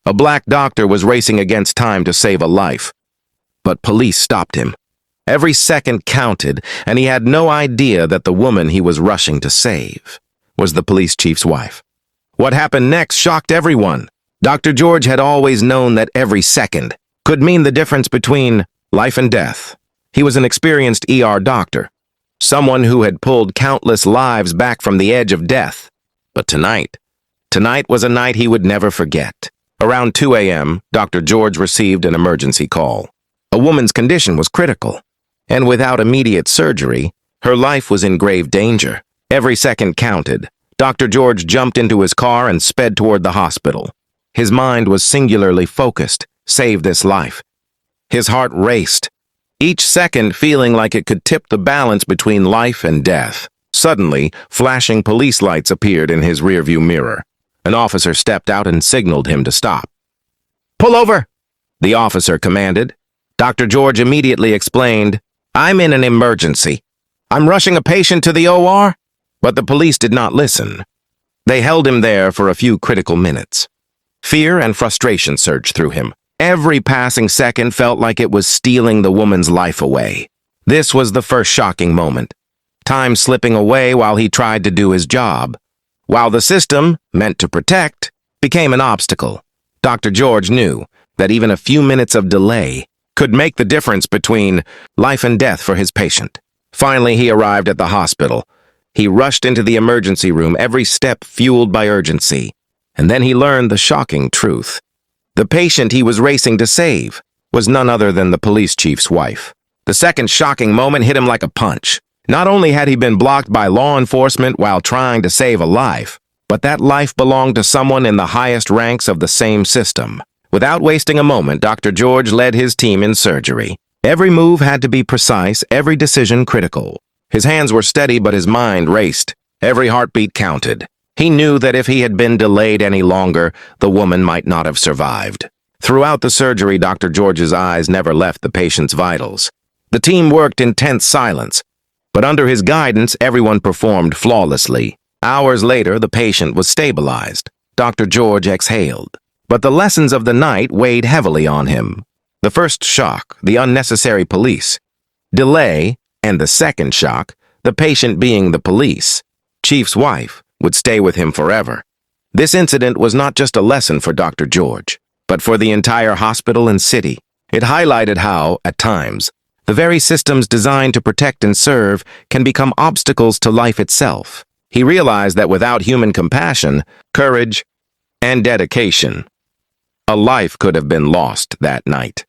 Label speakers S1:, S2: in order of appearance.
S1: A black doctor was racing against time to save a life. But police stopped him. Every second counted, and he had no idea that the woman he was rushing to save was the police chief's wife. What happened next shocked everyone. Dr. George had always known that every second could mean the difference between life and death. He was an experienced ER doctor, someone who had pulled countless lives back from the edge of death. But tonight was a night he would never forget. Around 2 a.m., Dr. George received an emergency call. A woman's condition was critical, and without immediate surgery, her life was in grave danger. Every second counted. Dr. George jumped into his car and sped toward the hospital. His mind was singularly focused. Save this life. His heart raced, each second feeling like it could tip the balance between life and death. Suddenly, flashing police lights appeared in his rearview mirror. An officer stepped out and signaled him to stop. "Pull over!" the officer commanded. Dr. George immediately explained, "I'm in an emergency. I'm rushing a patient to the OR." But the police did not listen. They held him there for a few critical minutes. Fear and frustration surged through him. Every passing second felt like it was stealing the woman's life away. This was the first shocking moment. Time slipping away while he tried to do his job. While the system, meant to protect, became an obstacle. Dr. George knew that even a few minutes of delay could make the difference between life and death for his patient. Finally, he arrived at the hospital. He rushed into the emergency room, every step fueled by urgency. And then he learned the shocking truth. The patient he was racing to save was none other than the police chief's wife. The second shocking moment hit him like a punch. Not only had he been blocked by law enforcement while trying to save a life, but that life belonged to someone in the highest ranks of the same system. Without wasting a moment, Dr. George led his team in surgery. Every move had to be precise, every decision critical. His hands were steady, but his mind raced. Every heartbeat counted. He knew that if he had been delayed any longer, the woman might not have survived. Throughout the surgery, Dr. George's eyes never left the patient's vitals. The team worked in tense silence, but under his guidance, everyone performed flawlessly. Hours later, the patient was stabilized. Dr. George exhaled. But the lessons of the night weighed heavily on him. The first shock, the unnecessary police. Delay, and the second shock, the patient being the police. Chief's wife would stay with him forever. This incident was not just a lesson for Dr. George, but for the entire hospital and city. It highlighted how, at times, the very systems designed to protect and serve can become obstacles to life itself. He realized that without human compassion, courage, and dedication, a life could have been lost that night.